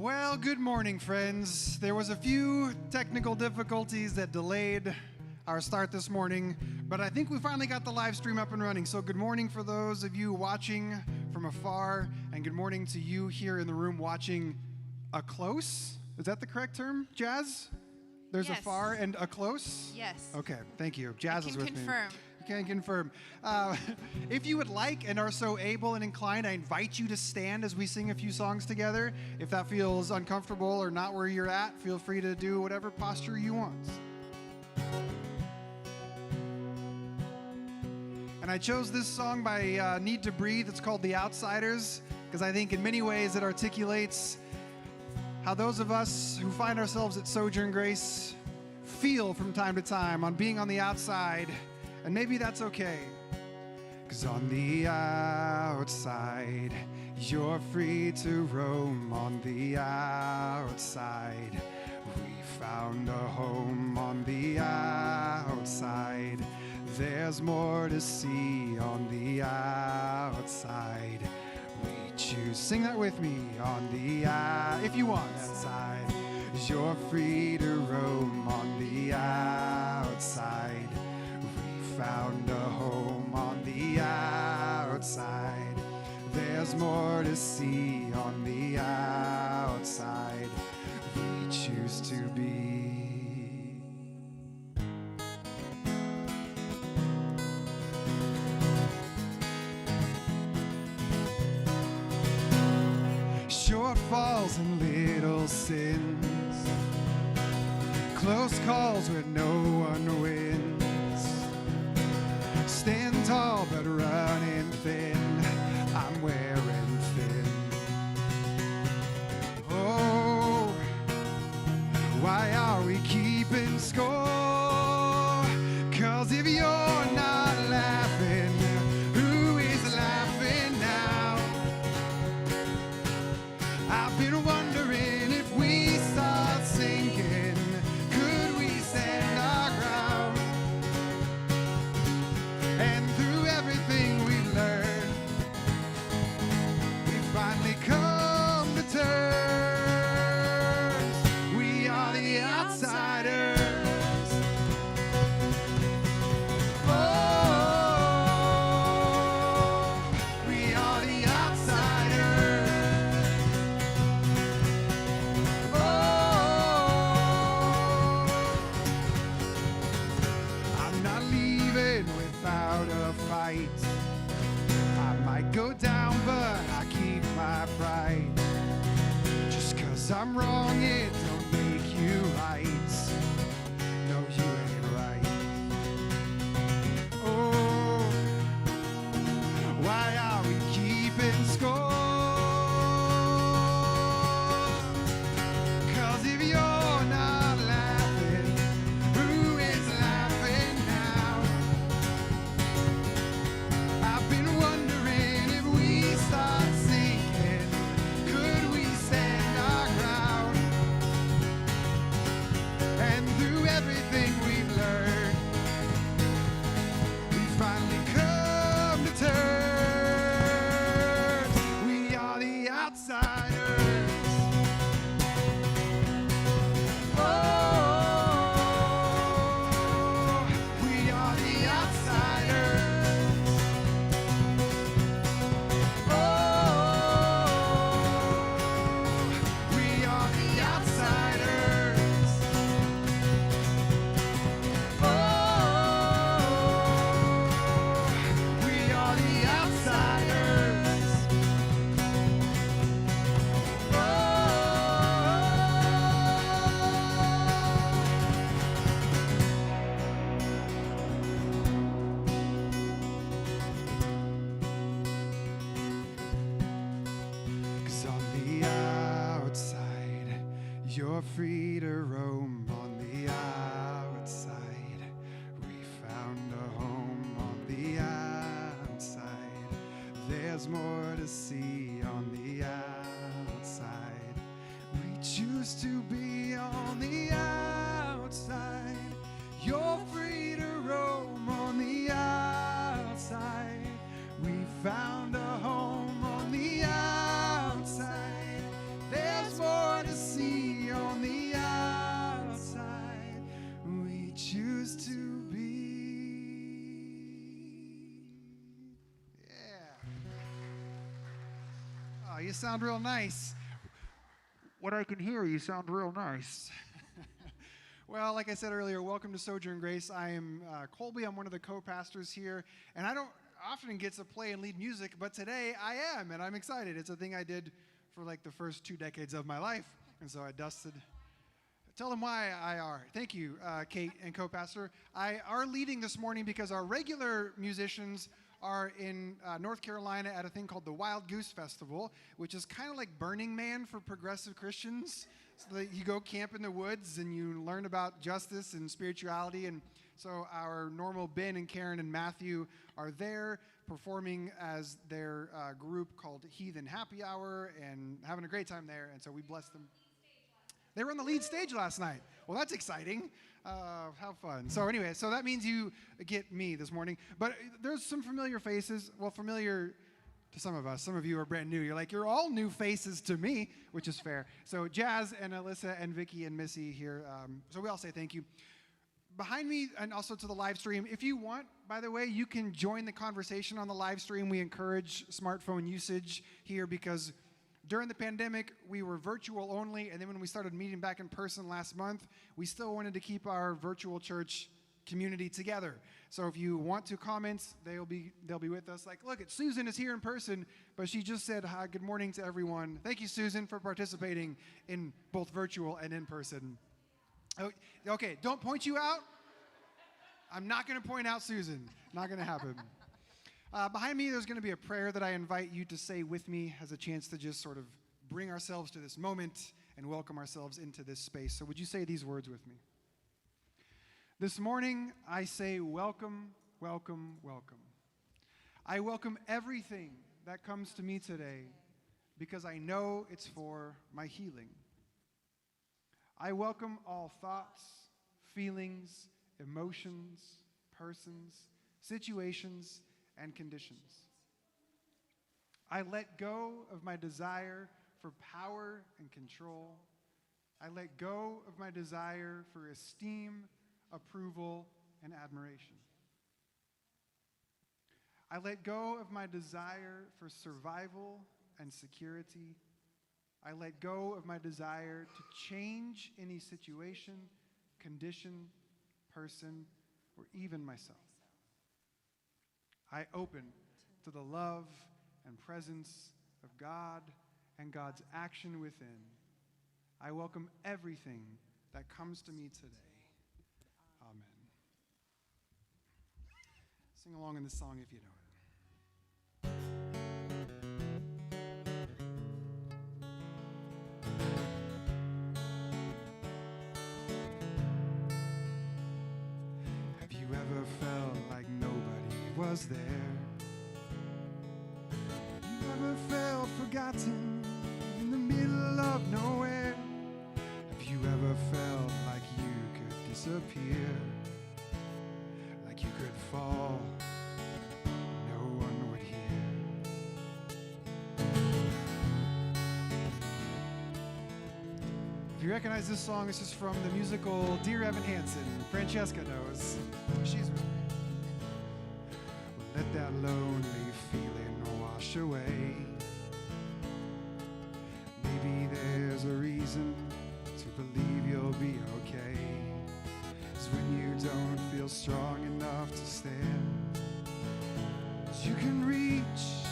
Well, good morning, friends. There was a few technical difficulties that delayed our start this morning, but I think we finally got the live stream up and running. So good morning for those of you watching from afar, and good morning to you here in the room watching a close. Is that the correct term, Jazz? There's Yes. a far and a close? Yes. Okay, thank you. Jazz is with confirm. me. Can confirm. If you would like and are so able and inclined, I invite you to stand as we sing a few songs together. If that feels uncomfortable or not where you're at, feel free to do whatever posture you want. And I chose this song by Need to Breathe. It's called The Outsiders, because I think in many ways it articulates how those of us who find ourselves at Sojourn Grace feel from time to time on being on the outside. And maybe that's okay, 'cause on the outside, you're free to roam. On the outside, we found a home. On the outside, there's more to see. On the outside, we choose. Sing that with me. On the if you want. Outside, you're free to roam. On the outside, found a home. On the outside, there's more to see. On the outside, we choose to be. Shortfalls and little sins, close calls where no one wins. Stand tall but running thin, I'm wearing thin. Oh, why are we keeping score? 'Cause if you're not laughing, who is laughing now? I've been wondering if we start sinking, could we stand our ground? And through everything we've learned, we finally come to terms. We are the outsiders. Oh, we are the outsiders. Oh, I'm not leaving without a fight. I might go down, but I keep my pride. Just 'cause I'm wrong, it don't make you right. No, you ain't right. Oh, why are we keeping score? 'Cause if you're not laughing, who is laughing now? I've been wondering if we start sinking, could we stand our ground? And through everything we've learned, we finally come to terms. We are the outsiders. Oh, we are the outsiders. Oh, we are the outsiders. Oh, we are the outsiders. Cause on the outside, you're free to roam. On the outside, we found a home. On the outside, there's more to see. On the outside, we choose to be on the outside. You're free to roam. On the outside, we found a home. On the outside, there's more sound real nice. What I can hear, you sound real nice. Well, like I said earlier, welcome to Sojourn Grace. I am Colby. I'm one of the co-pastors here, and I don't often get to play and lead music, but today I am, and I'm excited. It's a thing I did for like the first 2 decades of my life, and so I dusted. Tell them why I are. Thank you, Kate and co-pastor. I are leading this morning because our regular musicians are in North Carolina at a thing called the Wild Goose Festival, which is kind of like Burning Man for progressive Christians. So that you go camp in the woods and you learn about justice and spirituality. And so our normal Ben and Karen and Matthew are there performing as their group called Heathen Happy Hour and having a great time there. And so we bless them. They were on the lead stage last night. Well, that's exciting. How fun. So anyway, so that means you get me this morning. But there's some familiar faces. Well, familiar to some of us. Some of you are brand new. You're like, you're all new faces to me, which is fair. So Jazz and Alyssa and Vicky and Missy here. So we all say thank you. Behind me and also to the live stream, if you want, by the way, you can join the conversation on the live stream. We encourage smartphone usage here because during the pandemic, we were virtual only, and then when we started meeting back in person last month, we still wanted to keep our virtual church community together. So if you want to comment, they'll be with us. Like, look, Susan is here in person, but she just said hi, good morning to everyone. Thank you, Susan, for participating in both virtual and in person. Okay, don't point you out. I'm not going to point out Susan. Not going to happen. Behind me, there's going to be a prayer that I invite you to say with me as a chance to just sort of bring ourselves to this moment and welcome ourselves into this space. So would you say these words with me? This morning, I say welcome, welcome, welcome. I welcome everything that comes to me today because I know it's for my healing. I welcome all thoughts, feelings, emotions, persons, situations, and conditions. I let go of my desire for power and control. I let go of my desire for esteem, approval, and admiration. I let go of my desire for survival and security. I let go of my desire to change any situation, condition, person, or even myself. I open to the love and presence of God and God's action within. I welcome everything that comes to me today. Amen. Sing along in this song if you know it. Have you ever felt like nobody was there? You ever felt forgotten in the middle of nowhere? Have you ever felt like you could disappear? Like you could fall, no one would hear? If you recognize this song, this is from the musical Dear Evan Hansen. Francesca knows. She's with me. Let that lonely feeling wash away. Maybe there's a reason to believe you'll be okay. It's when you don't feel strong enough to stand. You can reach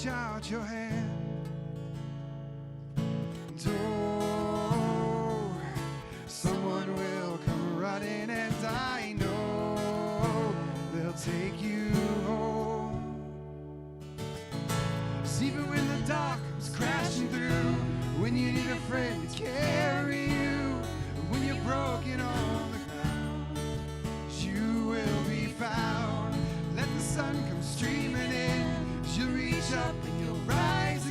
out your hand. And oh, someone will come running, and I know they'll take you home. 'Cause even when the dark comes crashing through, when you need a friend to carry you, when you're broken on the ground, you will be found. Let the sun come streaming in, you'll reach up and you'll rise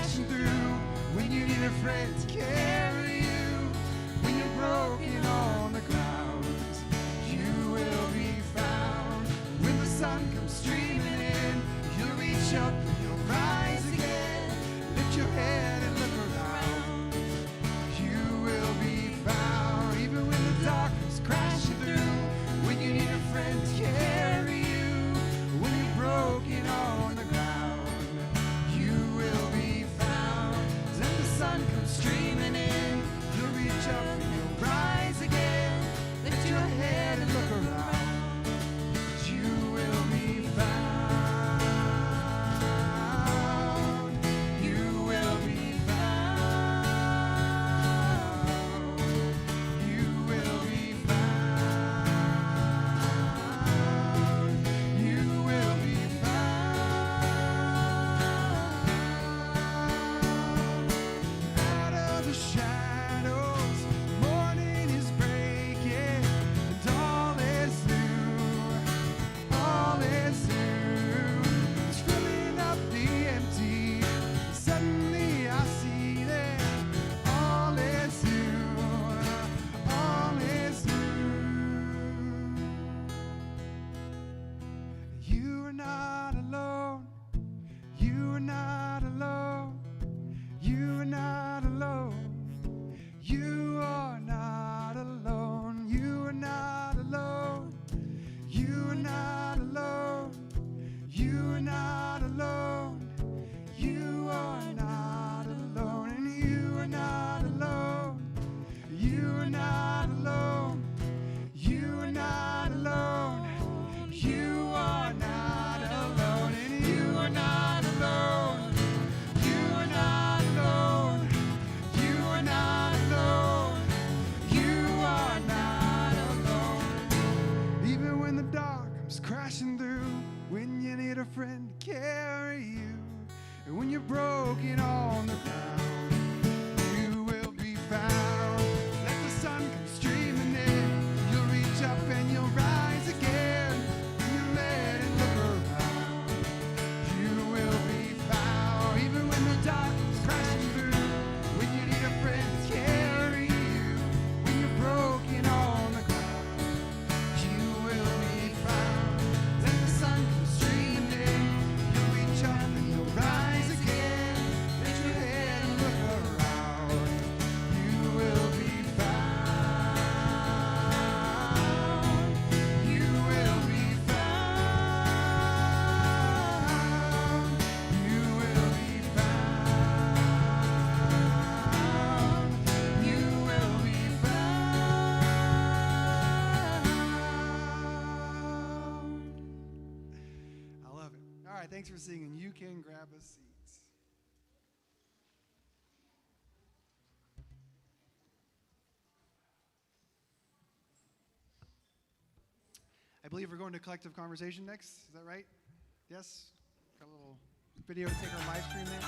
crashing through, when you need a friend to carry you, when you're broken on the ground, you will be found. When the sun comes streaming in, you'll reach up and you'll rise again. Lift your head and look around. You will be found. Even when the darkness crashing through, when you need a friend to carry you, when you're broken on the ground, you will be found. When the sun comes streaming in, you'll reach up and you'll rise again. Lift your head and look around. You will be found. You will be found. You will be found. You will be found. Out of the shadows, morning is breaking, and all is new. All is new. It's filling up the empty. Suddenly I see that all is new. All is new. You are not alone. You are not alone. You are not alone. You are not alone. You are not alone. You are not alone. You are not alone. You are not alone. And you are not alone. You are not alone. You are not alone. You are not alone. And you are not alone. You are not alone. You are not alone. You are not alone. Even when the dark comes crashing through, when you need a friend to carry you, and when you're broken on the ground, you will be found. Let the sun come streaming in, you'll reach up and you'll rise again. You let it look around. You will be found. Even when the dark is crashing through, when you need a friend to carry you, when you're broken on the ground, you will be found. Let the sun come streaming in, you'll reach up and you'll rise again. Lift your head and look around. You will be found. You will be found. You will be found. You will be found. I love it. All right, thanks for singing. You can grab a seat. I believe we're going to collective conversation next. Is that right? Yes? Got a little video to take our live stream there.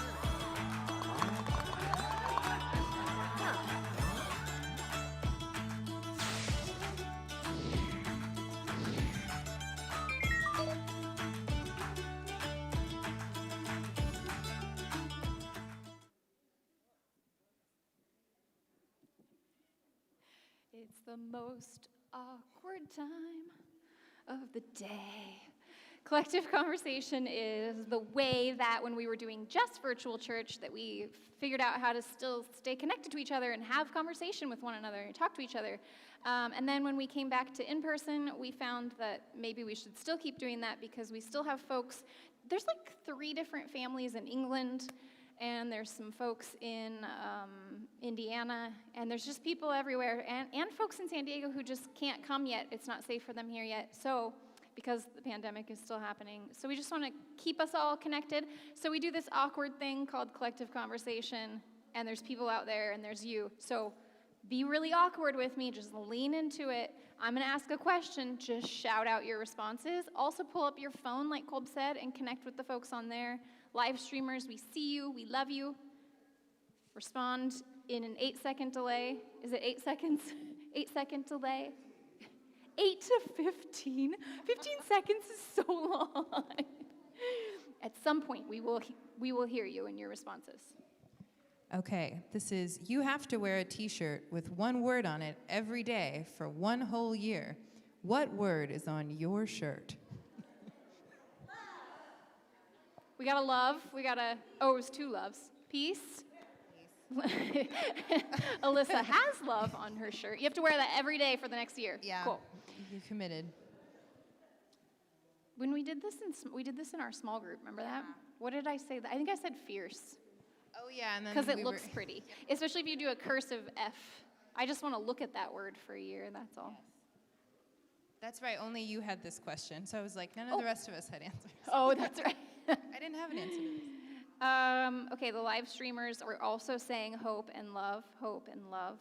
It's the most awkward time of the day. Collective conversation is the way that when we were doing just virtual church that we figured out how to still stay connected to each other and have conversation with one another and talk to each other. And then when we came back to in-person, we found that maybe we should still keep doing that because we still have folks. There's like 3 different families in England, and there's some folks in Indiana, and there's just people everywhere, and folks in San Diego who just can't come yet. It's not safe for them here yet, so because the pandemic is still happening. So we just want to keep us all connected. So we do this awkward thing called collective conversation, and there's people out there, and there's you. So be really awkward with me. Just lean into it. I'm going to ask a question. Just shout out your responses. Also pull up your phone, like Kolb said, and connect with the folks on there. Live streamers, we see you. We love you. Respond in an 8-second delay. Is it 8 seconds? 8-second delay. 8 to 15. 15 seconds is so long. At some point, we will hear you in your responses. Okay, this is, you have to wear a t-shirt with one word on it every day for one whole year. What word is on your shirt? We got a love. Oh, it was two loves. Peace. Alyssa has love on her shirt. You have to wear that every day for the next year. Yeah. Cool. You committed. When we did this in our small group, remember that? What did I say? I think I said fierce. Oh, yeah, and then Because it looks pretty. Especially if you do a cursive F. I just want to look at that word for a year, that's all. Yes. That's right, only you had this question. So I was like, none of the rest of us had answers. Oh, that's right. I didn't have an answer to this. Okay, the live streamers are also saying hope and love,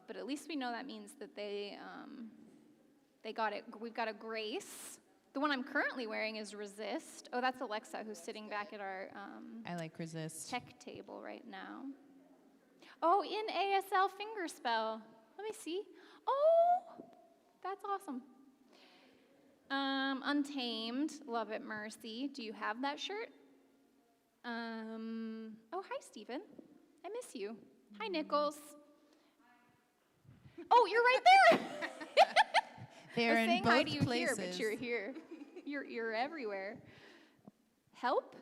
but at least we know that means that they got it. We've got a grace. The one I'm currently wearing is resist. Oh, that's Alexa, who's sitting back at our I like resist. tech table right now. Oh, in ASL fingerspell. Let me see. Oh, that's awesome. Untamed, love it, Mercy. Do you have that shirt? Oh, hi, Stephen. I miss you. Hi, Nichols. Oh, you're right there. They're in saying both hi to you places. here, but you're here. You're everywhere. Help?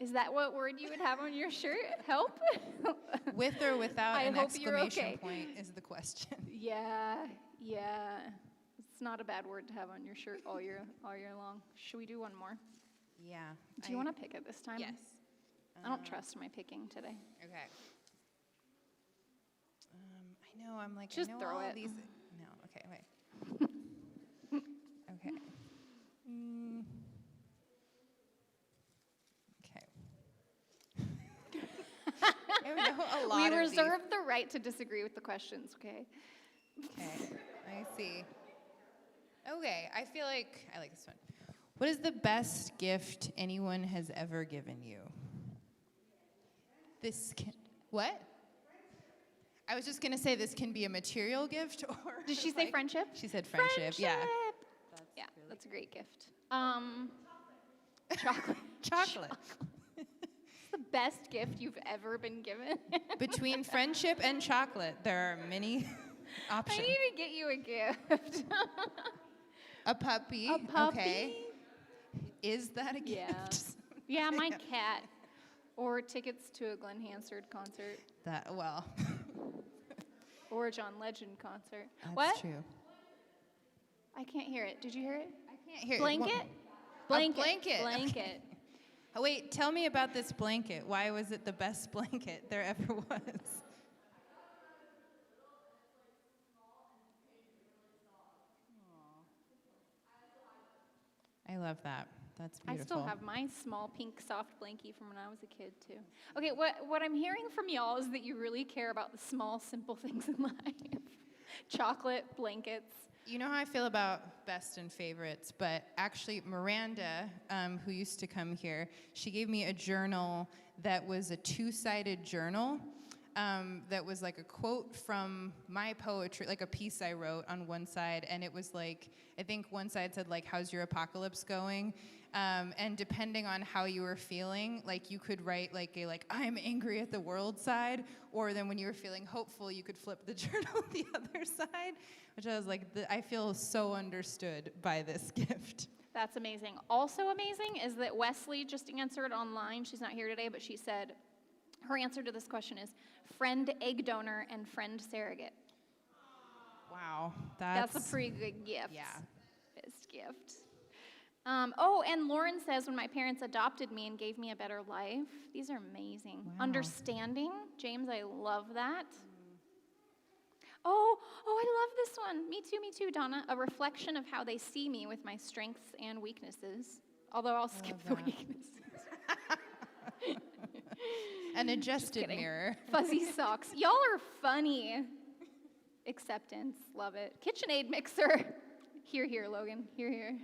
Is that what word you would have on your shirt? Help? With or without I an hope you're exclamation okay. point is the question. Yeah. It's not a bad word to have on your shirt all year long. Should we do one more? Yeah. Do you want to pick it this time? Yes. I don't trust my picking today. Okay. I know, I'm like, Just I know throw all it. these. No, okay, wait. Okay. Okay. I know a lot We of reserve the right to disagree with the questions, okay? Okay, I see. Okay, I feel like I like this one. What is the best gift anyone has ever given you? What? I was just gonna say this can be a material gift or. Did she say friendship? She said friendship. Yeah. That's a great gift. Chocolate. Chocolate. It's the best gift you've ever been given. Between friendship and chocolate, there are many I options. need to get you a gift. A puppy. A puppy? Okay. Is that a gift? Yeah. Yeah, my cat. Or tickets to a Glenn Hansard concert. Well. Or a John Legend concert. That's What? true. I can't hear it. Did you hear it? I can't hear Blanket? A blanket. Blanket. Okay. Oh, wait, tell me about this blanket. Why was it the best blanket there ever was? I love that. That's I beautiful. still have my small pink soft blankie from when I was a kid, too. Okay, what I'm hearing from y'all is that you really care about the small, simple things in life. Chocolate, blankets. You know how I feel about best and favorites, but actually Miranda, who used to come here, she gave me a journal that was a two-sided journal that was like a quote from my poetry, like a piece I wrote on one side, and it was like, I think one side said like, how's your apocalypse going? And depending on how you were feeling, like you could write like I'm angry at the world side, or then when you were feeling hopeful, you could flip the journal the other side, which I was like, I feel so understood by this gift. That's amazing. Also amazing is that Wesley just answered online. She's not here today, but she said her answer to this question is friend egg donor and friend surrogate. Wow, That's a pretty good gift. Yeah. Best gift. And Lauren says, when my parents adopted me and gave me a better life. These are amazing. Wow. Understanding. James, I love that. Oh, I love this one. Me too, Donna. A reflection of how they see me with my strengths and weaknesses. Although I'll skip the weaknesses. An adjusted mirror. Fuzzy socks. Y'all are funny. Acceptance. Love it. KitchenAid mixer. Here, Logan. Here.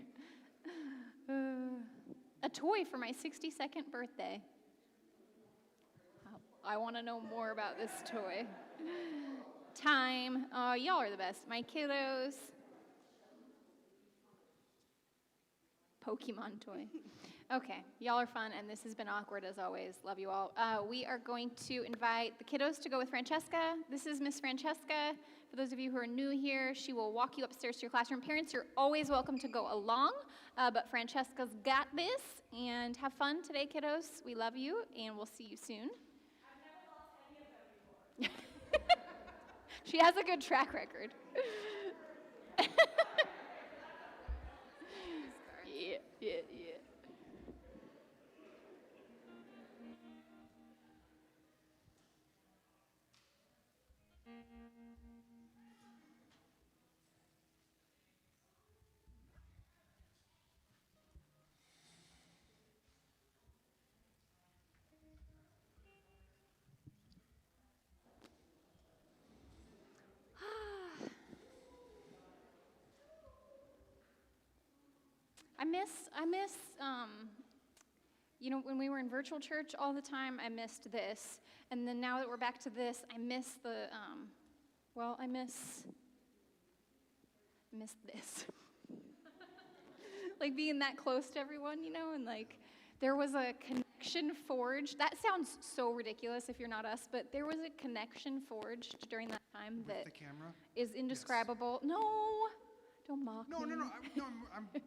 A toy for my 62nd birthday. I want to know more about this toy. Time. Oh, y'all are the best. My kiddos. Pokemon toy. Okay, y'all are fun, and this has been awkward as always. Love you all. We are going to invite the kiddos to go with Francesca. This is Miss Francesca. For those of you who are new here, she will walk you upstairs to your classroom. Parents, you're always welcome to go along, but Francesca's got this. And have fun today, kiddos. We love you, and we'll see you soon. I've never lost any of them before. She has a good track record. Yeah. I miss, when we were in virtual church all the time, I missed this. And then now that we're back to this, I miss I miss this. Like being that close to everyone, and like there was a connection forged. That sounds so ridiculous if you're not us, but there was a connection forged during that time that the camera? is indescribable. Yes. No, don't mock me. No. The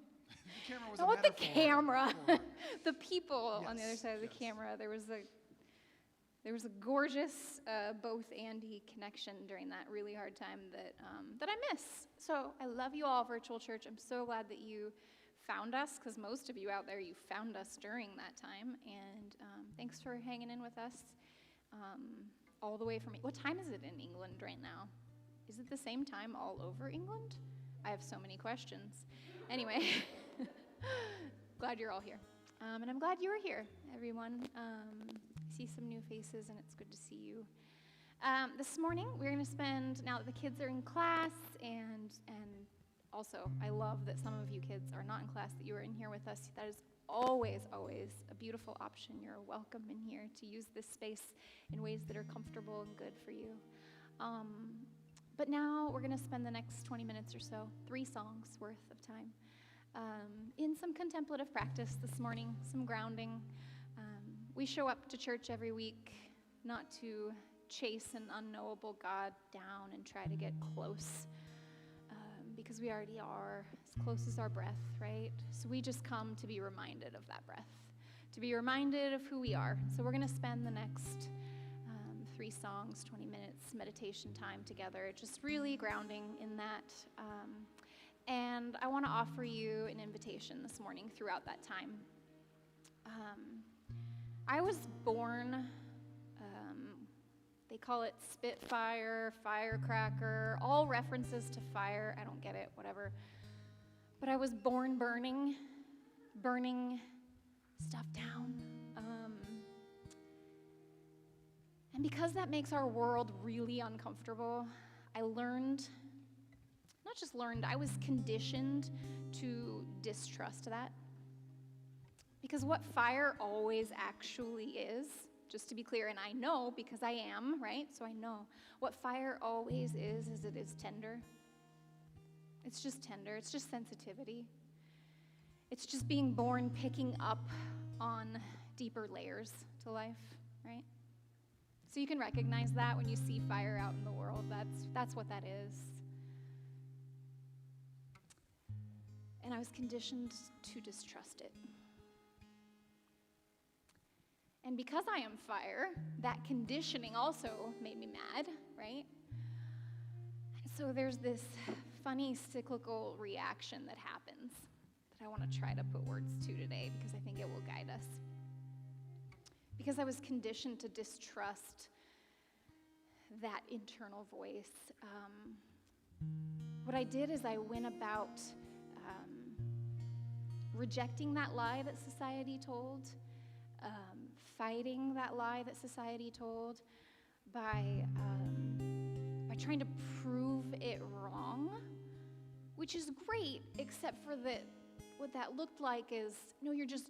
camera was Not a the camera. for- The people on the other Yes, side of the yes. camera. There was a gorgeous both Andy connection during that really hard time that I miss. So I love you all, virtual church. I'm so glad that you found us, because most of you out there, you found us during that time. And thanks for hanging in with us all the way from. What time is it in England right now? Is it the same time all over England? I have so many questions. Anyway, glad you're all here. And I'm glad you were here, everyone. I see some new faces, and it's good to see you. This morning, we're going to spend, now that the kids are in class, and also, I love that some of you kids are not in class, that you are in here with us. That is always a beautiful option. You're welcome in here to use this space in ways that are comfortable and good for you. But now we're going to spend the next 20 minutes or so, 3 songs worth of time, in some contemplative practice this morning, some grounding. We show up to church every week not to chase an unknowable God down and try to get close, because we already are as close as our breath, right? So we just come to be reminded of that breath, to be reminded of who we are. So we're going to spend the next 3 songs, 20 minutes, meditation time together, just really grounding in that. And I want to offer you an invitation this morning throughout that time. I was born, they call it Spitfire, Firecracker, all references to fire. I don't get it, whatever. But I was born burning stuff down. And because that makes our world really uncomfortable, I was conditioned to distrust that. Because what fire always actually is, just to be clear, and I know because I am, right? So I know. What fire always is it is tender. It's just tender. It's just sensitivity. It's just being born, picking up on deeper layers to life, right? So you can recognize that when you see fire out in the world. That's what that is. And I was conditioned to distrust it. And because I am fire, that conditioning also made me mad, right? And so there's this funny cyclical reaction that happens that I want to try to put words to today, because I think it will guide us. Because I was conditioned to distrust that internal voice, what I did is I went about rejecting that lie that society told, fighting that lie that society told by trying to prove it wrong, which is great, except for that what that looked like is, no, you're just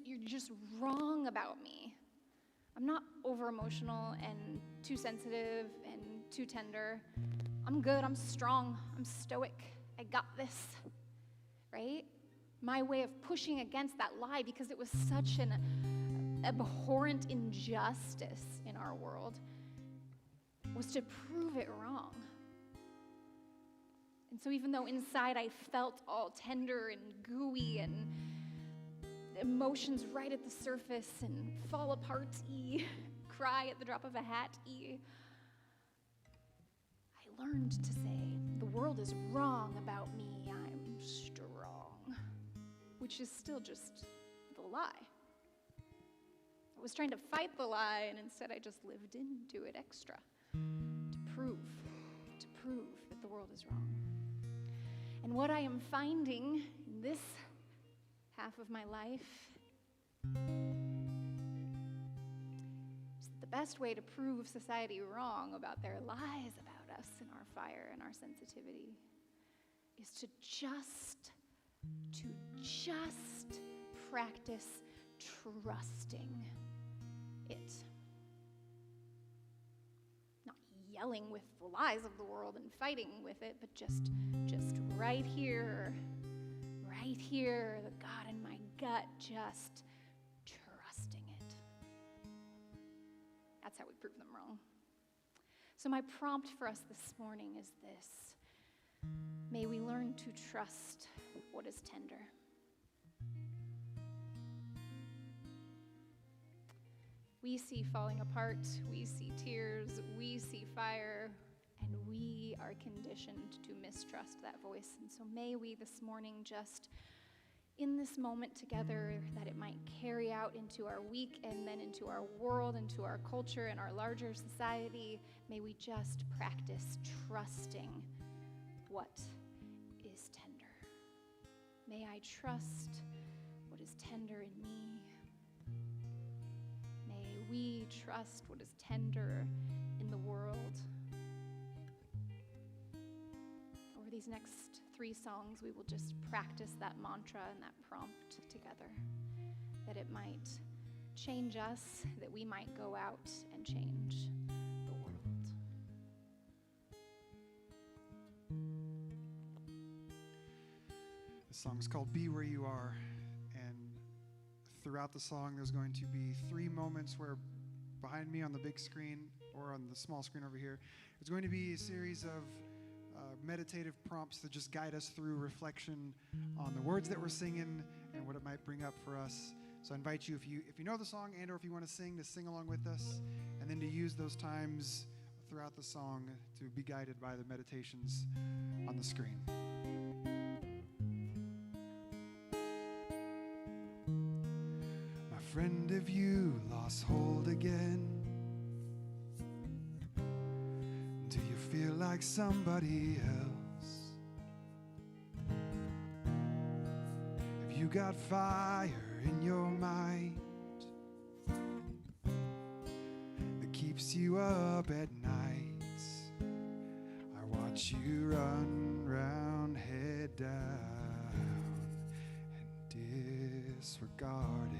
wrong about me. I'm not over emotional and too sensitive and too tender. I'm good, I'm strong, I'm stoic, I got this, right? my way of pushing against that lie, because it was such an abhorrent injustice in our world, was to prove it wrong. And so even though inside I felt all tender and gooey and emotions right at the surface and fall apart-y, cry at the drop of a hat-y, I learned to say, the world is wrong about me, I'm strong, which is still just the lie. I was trying to fight the lie, and instead I just lived into it extra to prove that the world is wrong. And what I am finding in this half of my life is that the best way to prove society wrong about their lies about us and our fire and our sensitivity is to just practice trusting it. Not yelling with the lies of the world and fighting with it, but just right here, the God in my gut, just trusting it. That's how we prove them wrong. So my prompt for us this morning is this: may we learn to trust what is tender. We see falling apart, we see tears, we see fire, and we are conditioned to mistrust that voice. And so may we this morning, just in this moment together, that it might carry out into our week and then into our world, into our culture and our larger society, may we just practice trusting what is tender. May I trust what is tender in me. We trust what is tender in the world. Over these next 3 songs, we will just practice that mantra and that prompt together, that it might change us, that we might go out and change the world. The song is called Be Where You Are. Throughout the song, there's going to be 3 moments where behind me on the big screen or on the small screen over here, there's going to be a series of meditative prompts that just guide us through reflection on the words that we're singing and what it might bring up for us. So I invite you, if you know the song and or if you want to sing along with us, and then to use those times throughout the song to be guided by the meditations on the screen. Friend, have you lost hold again? Do you feel like somebody else? Have you got fire in your mind that keeps you up at night? I watch you run round, head down, and disregard it.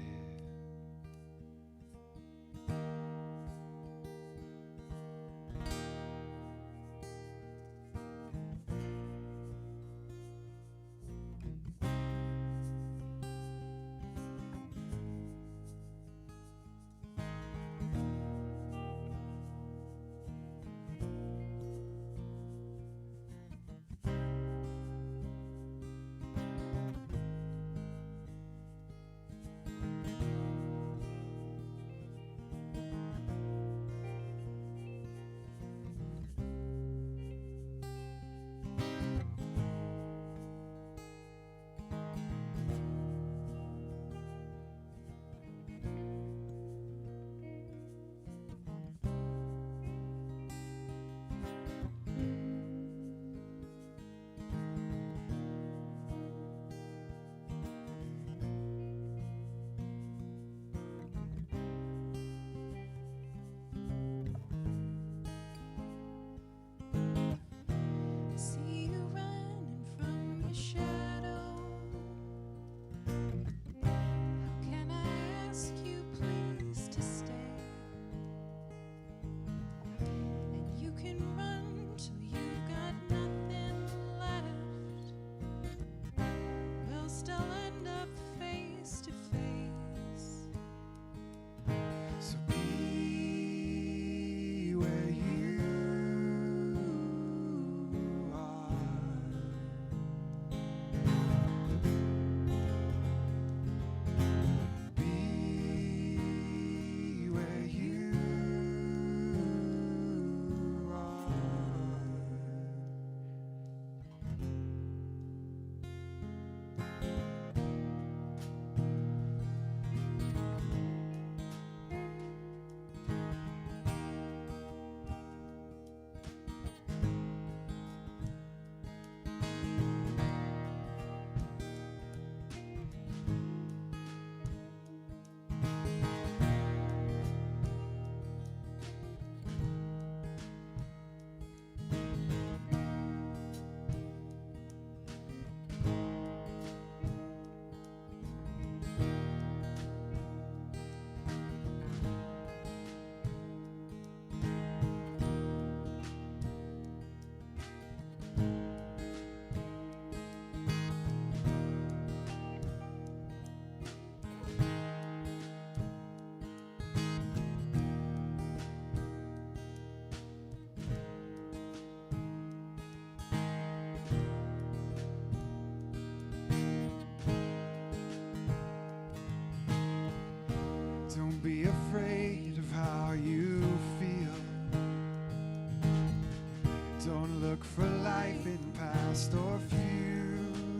Don't look for life in past or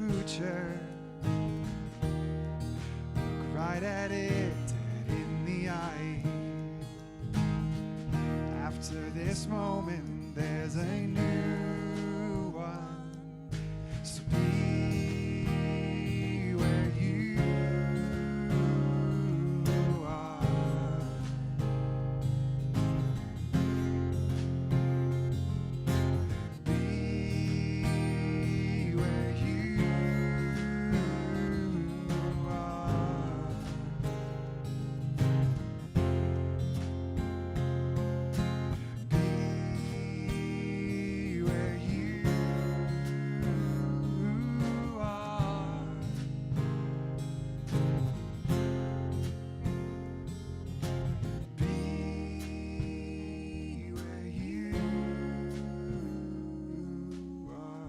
future. Look right at it, dead in the eye. After this moment, there's a new one. So be where you are. Be where you are. Be where you are. Be where you are.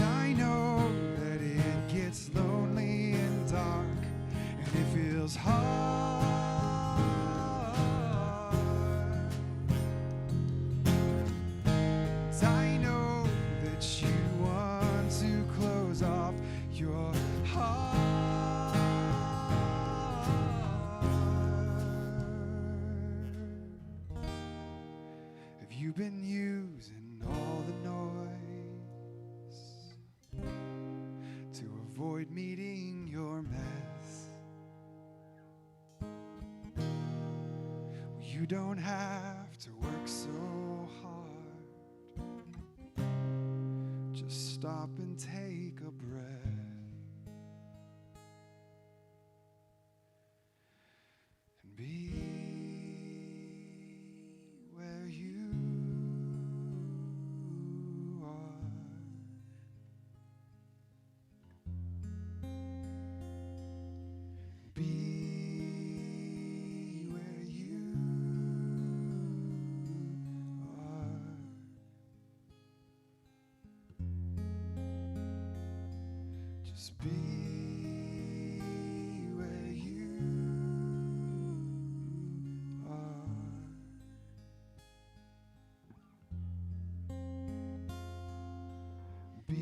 I know that it gets lonely and dark, and it feels hard. I know that you want to close off your heart. Have you been using all the noise to avoid meeting your mess? You don't have to work so hard. Just stop and take a breath and be where you are. Be where you are. Just be where you are. Be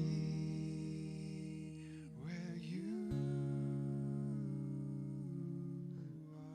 where you are.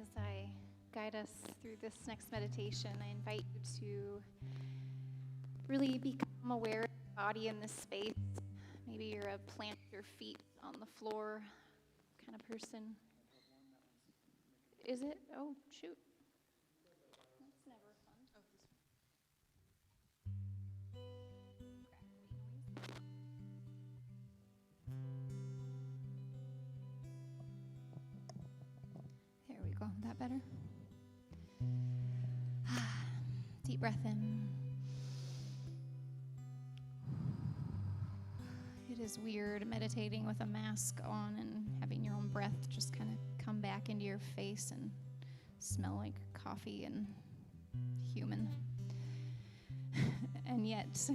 As I guide us through this next meditation, I invite you to really become aware of your body in this space. Maybe you're a plant your feet on the floor kind of person. Is it? Oh, shoot. That's never fun. There we go. That better? Deep breath in. It is weird meditating with a mask on and having your own breath just kind of come back into your face and smell like coffee and human. And yet, is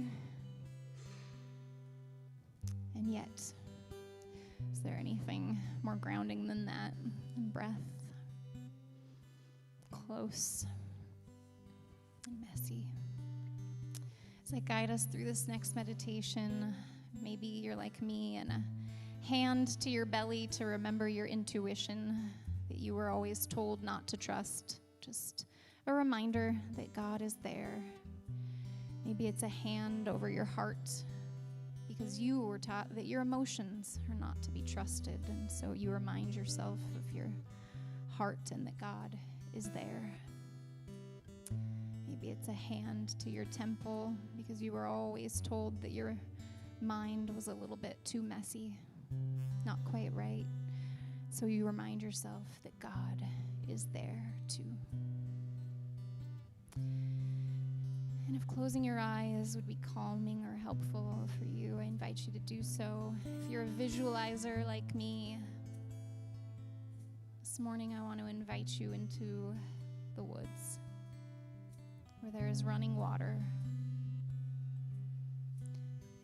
there anything more grounding than that? And breath. close and messy. As I guide us through this next meditation, maybe you're like me and a hand to your belly to remember your intuition that you were always told not to trust. Just a reminder that God is there. Maybe it's a hand over your heart because you were taught that your emotions are not to be trusted, and so you remind yourself of your heart and that God is there. Maybe it's a hand to your temple because you were always told that your mind was a little bit too messy, not quite right. So you remind yourself that God is there too. And if closing your eyes would be calming or helpful for you, I invite you to do so. If you're a visualizer like me, this morning I want to invite you into the woods where there is running water.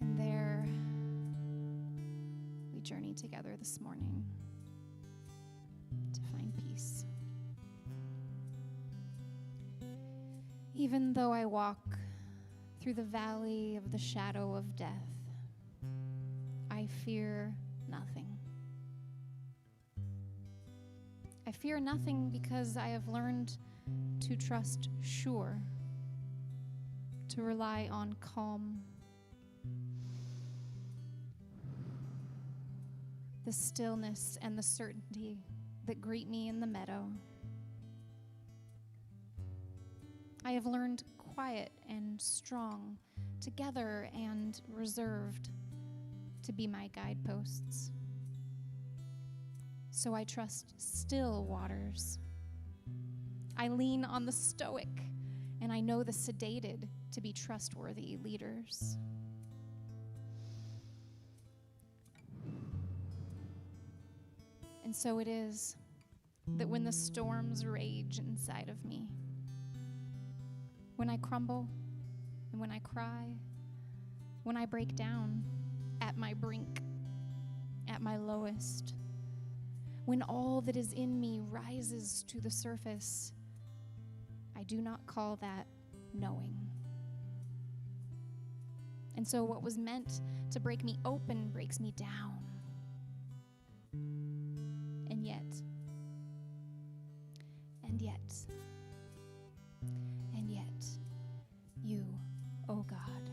And there we journey together this morning to find peace. Even though I walk through the valley of the shadow of death, I fear nothing. I fear nothing because I have learned to trust sure, to rely on calm, the stillness and the certainty that greet me in the meadow. I have learned quiet and strong, together and reserved, to be my guideposts. So I trust still waters. I lean on the stoic, and I know the sedated to be trustworthy leaders. And so it is that when the storms rage inside of me, when I crumble and when I cry, when I break down at my brink, at my lowest, when all that is in me rises to the surface, I do not call that knowing. And so what was meant to break me open breaks me down. And yet, you, oh God,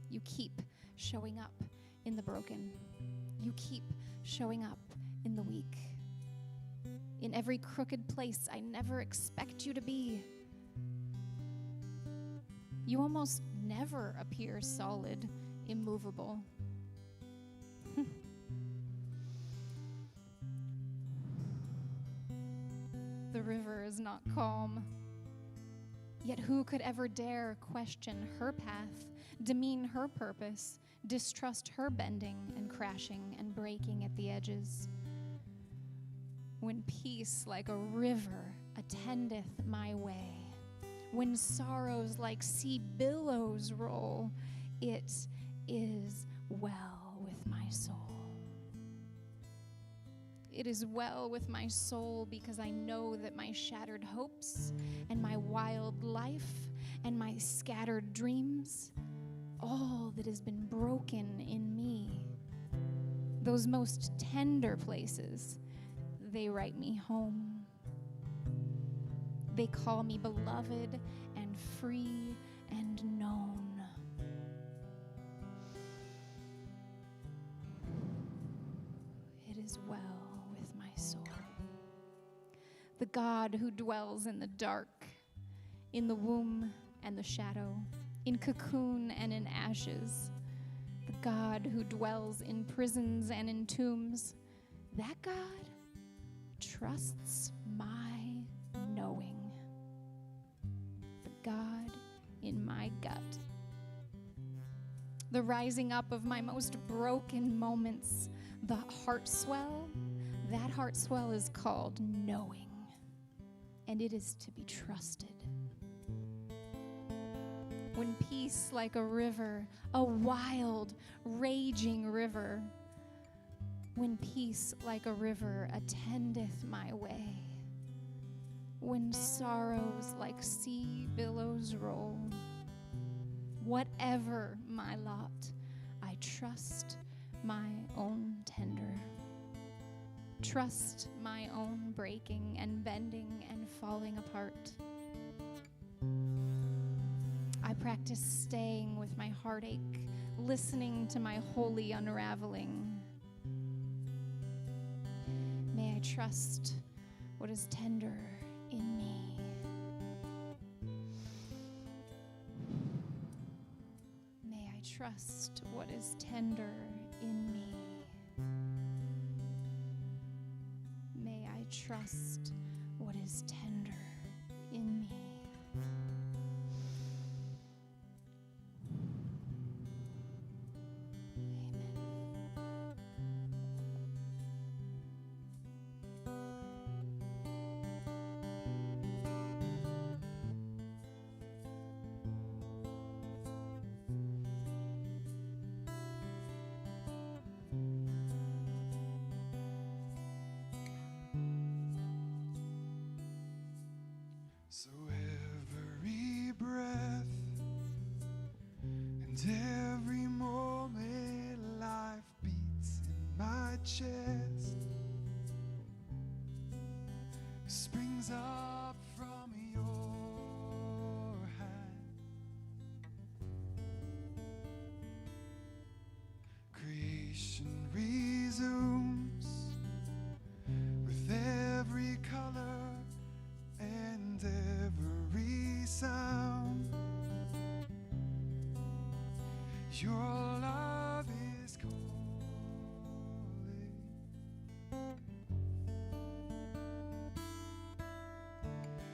you keep showing up in the broken. You keep showing up in the weak. In every crooked place I never expect you to be. You almost never appear solid, immovable. The river is not calm. Yet who could ever dare question her path, demean her purpose, distrust her bending and crashing and breaking at the edges? When peace like a river attendeth my way, when sorrows like sea billows roll, it is well with my soul. It is well with my soul because I know that my shattered hopes and my wild life and my scattered dreams, all that has been broken in me, those most tender places, they write me home. They call me beloved and free and known. It is well with my soul. The God who dwells in the dark, in the womb and the shadow, in cocoon and in ashes, the God who dwells in prisons and in tombs, that God trusts my knowing. The God in my gut. The rising up of my most broken moments, the heart swell, that heart swell is called knowing, and it is to be trusted. When peace like a river, a wild, raging river, when peace like a river attendeth my way, when sorrows like sea billows roll. Whatever my lot, I trust my own tender. Trust my own breaking and bending and falling apart. I practice staying with my heartache, listening to my holy unraveling. May I trust what is tender in me. May I trust what is tender in me. May I trust what is tender in me. So every breath and every moment life beats in my chest, springs up from your hand. Creation resumes with every color and every sound. Your love is calling.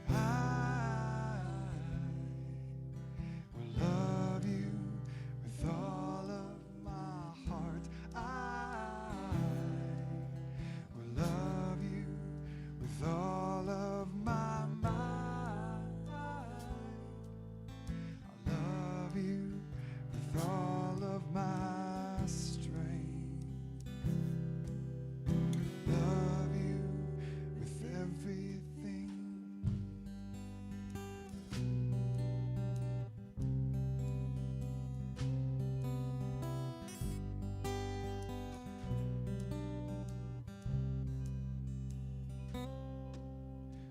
I will love you with all of my heart. I will love you with all of my mind. I'll love you with all of my strength. Love you with everything.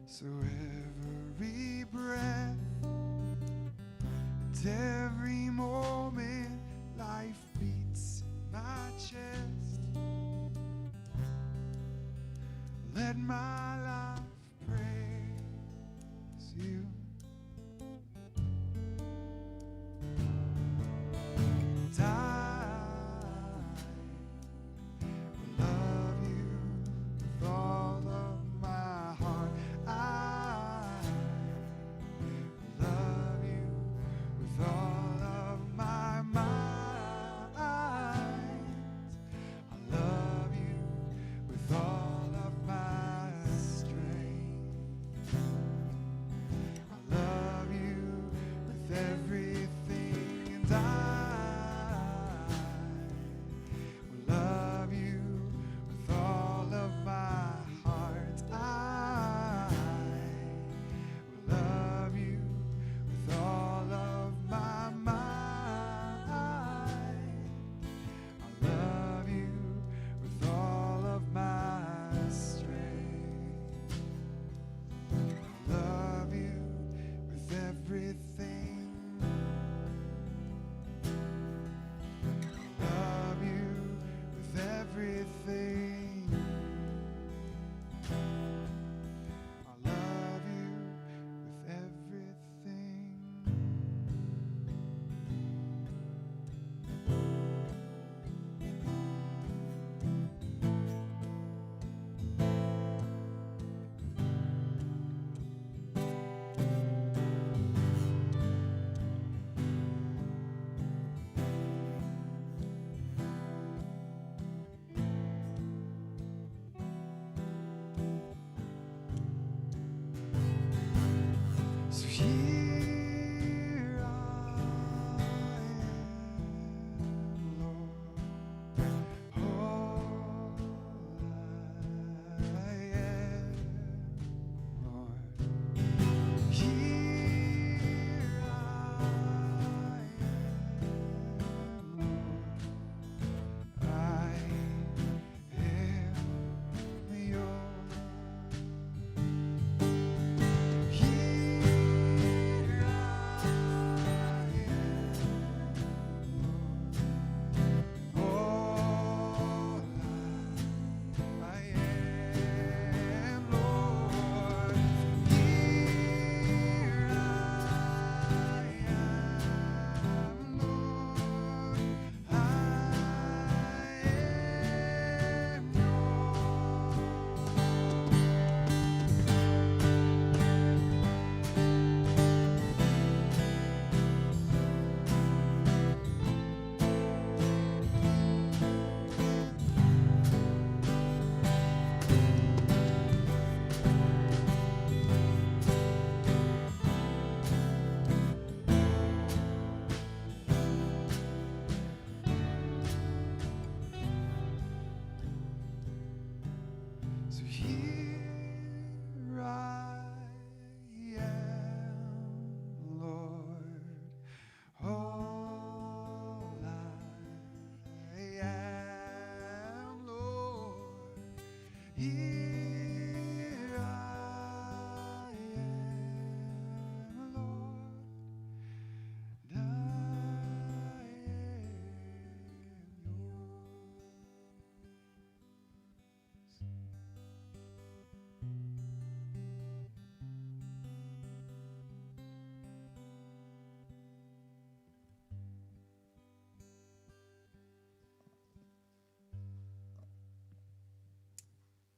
So every breath and every moment life beats in my chest. Let my life praise you. And I will love you with all of my heart. I will love you with all of my mind. I love you with all of my strength.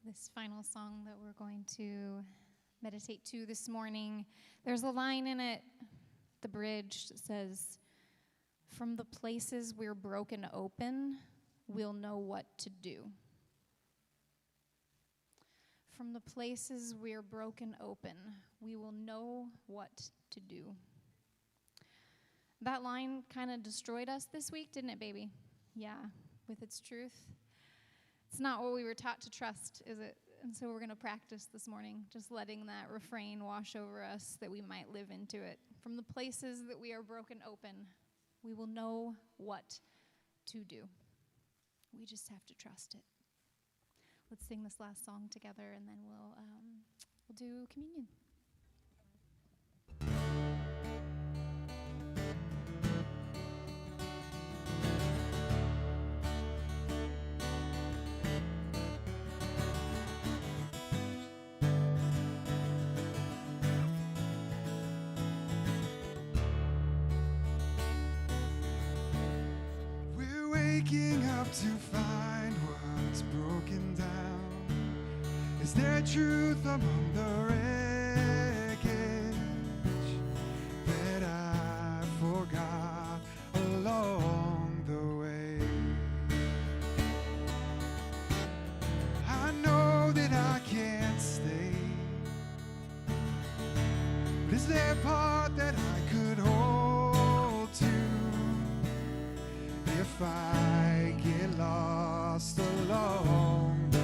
this final song that we're going to meditate to this morning, there's a line in it, the bridge, that says, "From the places we're broken open, we'll know what to do." From the places we're broken open, we will know what to do. That line kind of destroyed us this week, didn't it, baby? Yeah, with its truth. It's not what we were taught to trust, is it? And so we're going to practice this morning, just letting that refrain wash over us that we might live into it. From the places that we are broken open, we will know what to do. We just have to trust it. Let's sing this last song together, and then we'll do communion. We're waking up to find what's broken down. Is there truth among the wreckage that I forgot along the way? I know that I can't stay, but is there a part that I could hold to if I get lost along the way?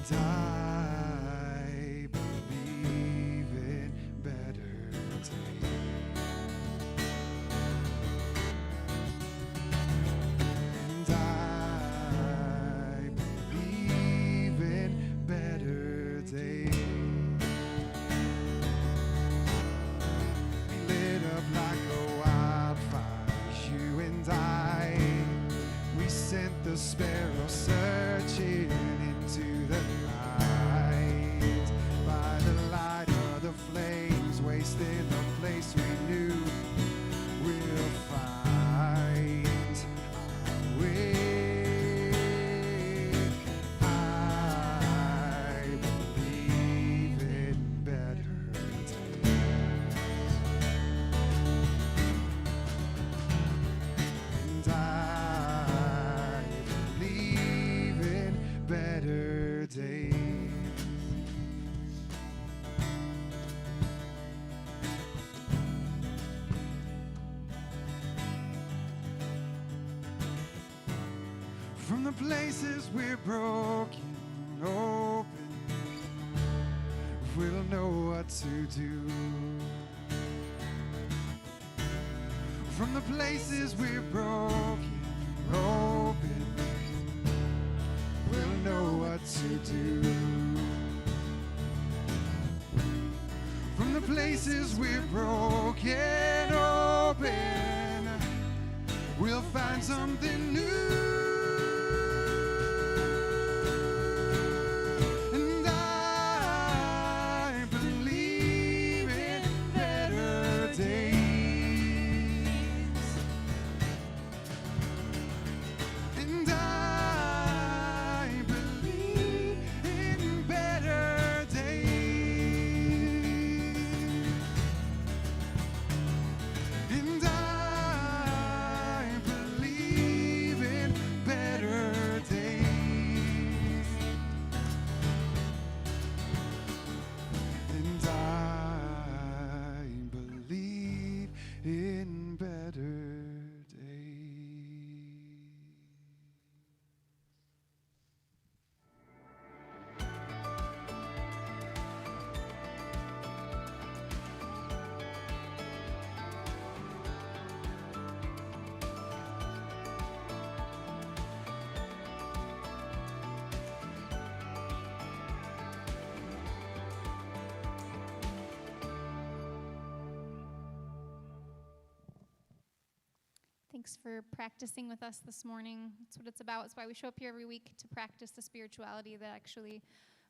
And I believe in better days. And I believe in better days. Lit up like a wildfire, you and I. We sent the sparrow searching into the night. By the light of the flames, wasting the place we knew we'll find our way. I believe in better days. And I believe in better days. From the places we're broken open, we'll know what to do. From the places we're broken open, we'll know what to do. From the places we're broken open, we'll find something new. And I believe in better days. And I believe in better days. And I believe in better days. And I believe in better days. Thanks for practicing with us this morning. That's what it's about. It's why we show up here every week, to practice the spirituality that actually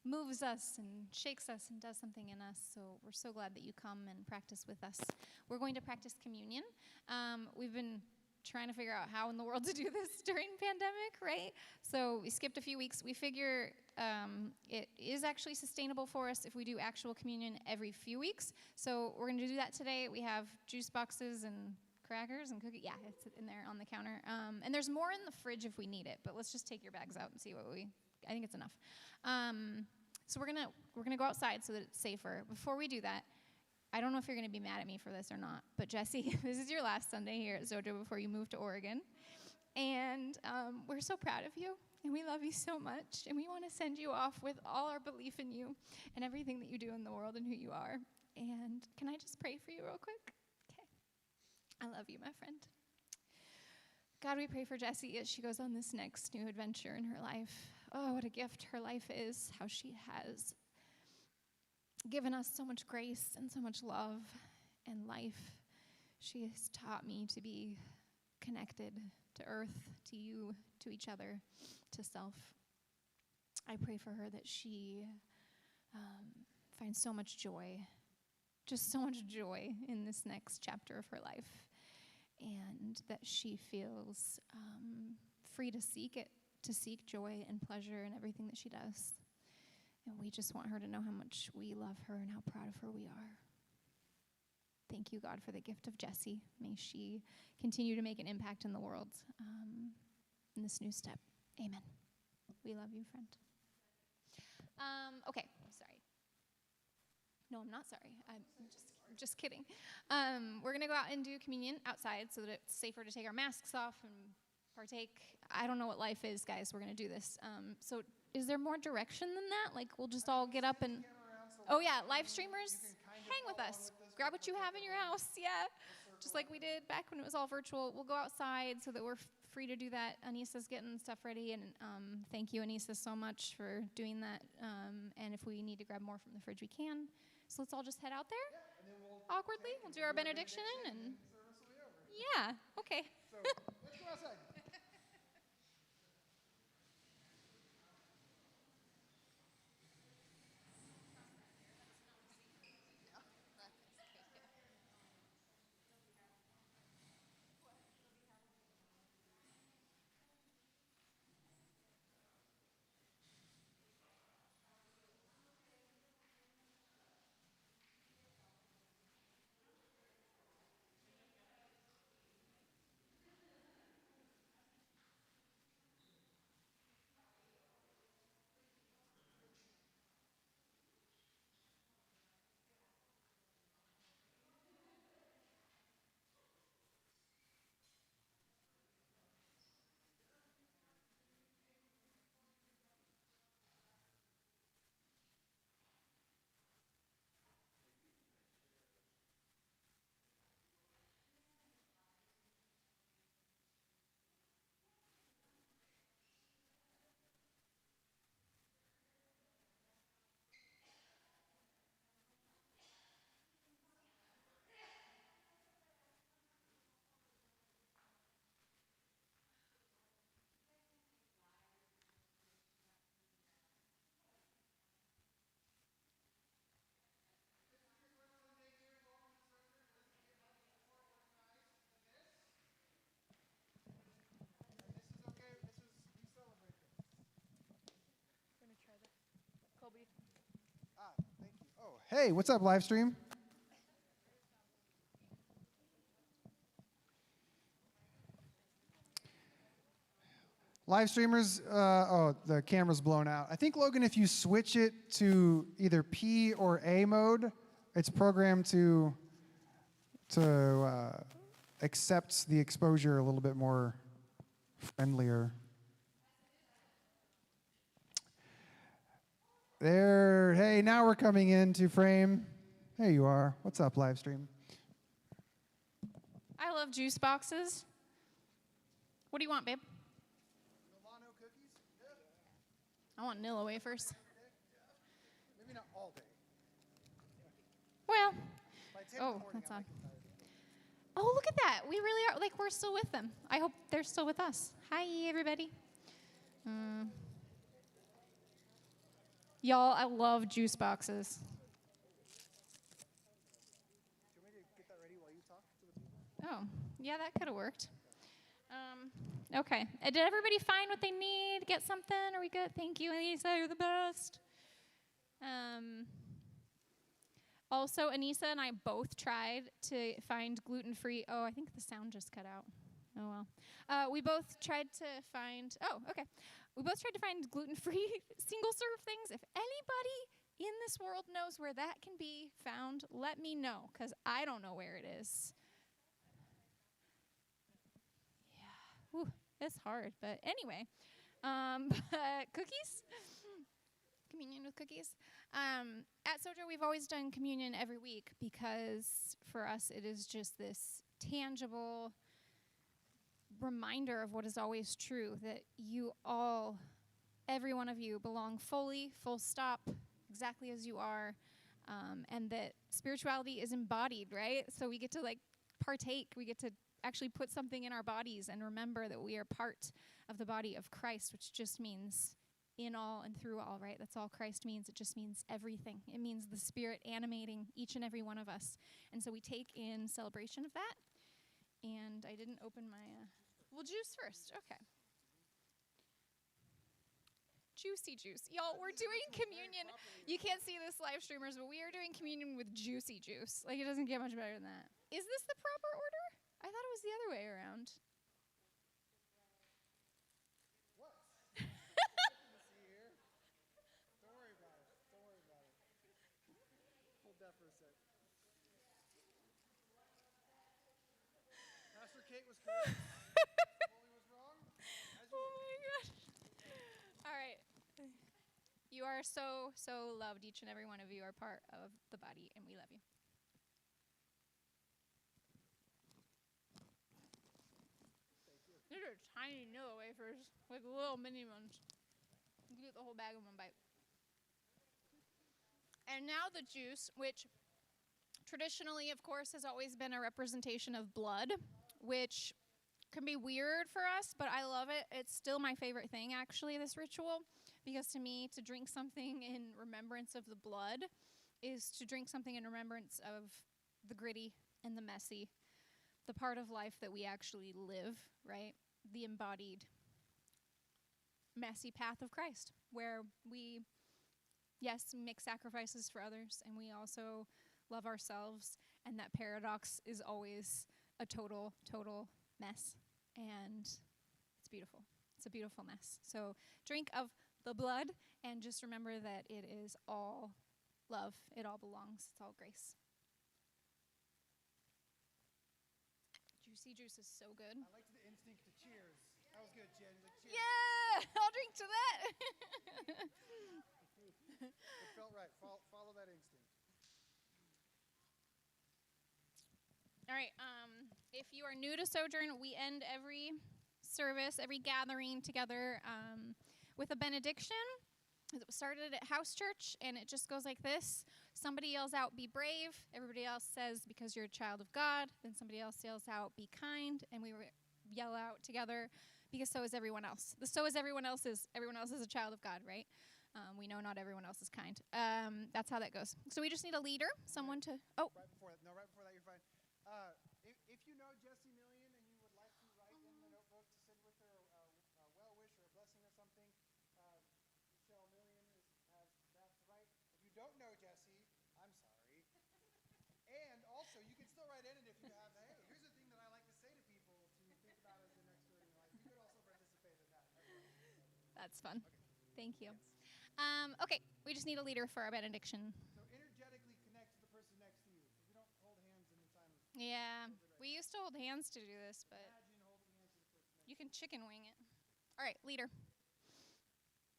moves us and shakes us and does something in us. So we're so glad that you come and practice with us. We're going to practice communion. We've been trying to figure out how in the world to do this during pandemic, right? So we skipped a few weeks. We figure it is actually sustainable for us if we do actual communion every few weeks. So we're going to do that today. We have juice boxes and crackers and cookies. Yeah, it's in there on the counter. And there's more in the fridge if we need it, but let's just take your bags out and see what I think it's enough. So we're gonna go outside so that it's safer. Before we do that, I don't know if you're going to be mad at me for this or not, but Jesse, this is your last Sunday here at Sojourn before you move to Oregon. And we're so proud of you, and we love you so much, and we want to send you off with all our belief in you and everything that you do in the world and who you are. And can I just pray for you real quick? Okay. I love you, my friend. God, we pray for Jessie as she goes on this next new adventure in her life. Oh, what a gift her life is, how she has given us so much grace and so much love and life. She has taught me to be connected to earth, to you, to each other, to self. I pray for her that she finds so much joy, just so much joy in this next chapter of her life, and that she feels free to seek it, to seek joy and pleasure in everything that she does. And we just want her to know how much we love her and how proud of her we are. Thank you, God, for the gift of Jessie. May she continue to make an impact in the world in this new step. Amen. We love you, friend. Okay, sorry. No, I'm not sorry. I'm just kidding. We're going to go out and do communion outside so that it's safer to take our masks off and partake. I don't know what life is, guys. We're going to do this. So is there more direction than that? Like, we'll just all get up and... Oh, yeah, live streamers, hang with us. Grab what you have in your house, yeah. Just like we did back when it was all virtual. We'll go outside so that we're free to do that. Anissa's getting stuff ready, and thank you, Anissa, so much for doing that. And if we need to grab more from the fridge, we can. So let's all just head out there awkwardly. We'll do our benediction, and yeah, okay. So let's go outside. Thank you. Oh, hey, what's up, live stream? Live streamers, oh, the camera's blown out. I think, Logan, if you switch it to either P or A mode, it's programmed to accept the exposure a little bit more friendlier. There, hey, now we're coming into frame. There you are. What's up, live stream? I love juice boxes. What do you want, babe? Milano cookies? I want Nilla wafers. Maybe not all day. Well, By 10 in the oh, morning, that's I odd. might get tired. Oh, look at that. We really are, like, we're still with them. I hope they're still with us. Hi, everybody. Y'all, I love juice boxes. Do you want me to get that ready while you talk to the people? Oh, yeah, that could have worked. Okay. Did everybody find what they need? Get something? Are we good? Thank you, Anissa. You're the best. Also, Anissa and I both tried to find gluten-free. Oh, I think the sound just cut out. Oh, well. We both tried to find. Oh, okay. We both tried to find gluten-free single-serve things. If anybody in this world knows where that can be found, let me know, because I don't know where it is. Yeah. Whew, it's hard. But anyway, but cookies? Communion with cookies. At Sojourn, we've always done communion every week because for us it is just this tangible reminder of what is always true, that you all, every one of you, belong fully, full stop, exactly as you are, and that spirituality is embodied, right? So we get to partake, we get to actually put something in our bodies and remember that we are part of the body of Christ, which just means in all and through all, right? That's all Christ means. It just means everything. It means the Spirit animating each and every one of us. And so we take in celebration of that. And I didn't open my, juice first. Okay. Juicy juice. Y'all, we're doing communion. You can't see this, live streamers, but we are doing communion with juicy juice. Like, it doesn't get much better than that. Is this the proper order? I thought it was the other way around. For a sec. Pastor Kate was correct. Molly was wrong. Oh my gosh. All right. You are so, so loved. Each and every one of you are part of the body, and we love you. These are tiny Nilla wafers, like little mini ones. You can get the whole bag in one bite. And now the juice, which traditionally, of course, has always been a representation of blood, which can be weird for us, but I love it. It's still my favorite thing, actually, this ritual, because to me, to drink something in remembrance of the blood is to drink something in remembrance of the gritty and the messy, the part of life that we actually live, right? The embodied, messy path of Christ, where we, yes, make sacrifices for others, and we also love ourselves, and that paradox is always a total mess, and it's beautiful. It's a beautiful mess. So drink of the blood, and just remember that it is all love. It all belongs. It's all grace. Juicy juice is so good. I liked the instinct to cheers. That was good, Jen. Like, cheers. Yeah, I'll drink to that. It felt right. Follow that instinct. All right. If you are new to Sojourn, we end every service, every gathering together with a benediction. It started at house church, and it just goes like this. Somebody yells out, "Be brave." Everybody else says, "Because you're a child of God." Then somebody else yells out, "Be kind." And we yell out together, "Because so is everyone else." The so is everyone else is a child of God, right? We know not everyone else is kind. That's how that goes. So we just need a leader, someone to. Oh. Right before that, you're fine. If you know Jessie Million and you would like to write in the notebook to send with her a well-wish or a blessing or something, Michelle Million has that right. If you don't know Jessie, I'm sorry. And also, you can still write in it if you have, hey, here's the thing that I like to say to people to think about as the next word in your life. You could also participate in that. That's fun. Okay. Thank you. Okay, we just need a leader for our benediction. So energetically connect to the person next to you. If you don't hold hands in the time of Yeah, we used to hold hands to do this, but imagine holding hands to the person next to you can chicken wing it. All right, leader.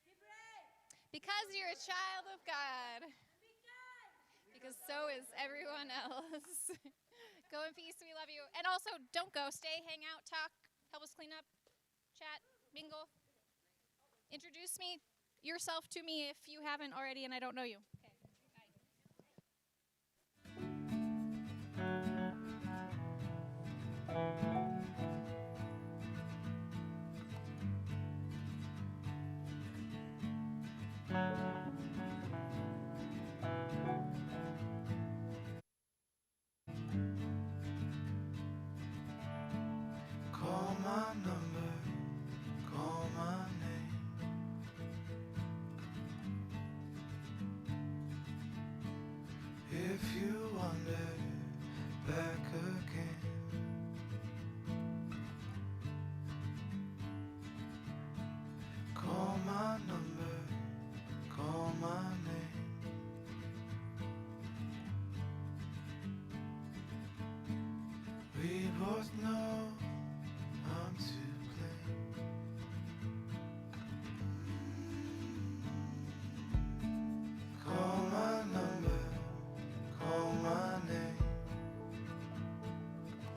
Be brave. Because you're a child of God. Be kind. Because so is everyone else. Go in peace, we love you. And also, don't go. Stay, hang out, talk, help us clean up, chat, mingle. Introduce yourself to me if you haven't already and I don't know you. Okay, Call my number. if you wander back again. Call my number, call my name. We both know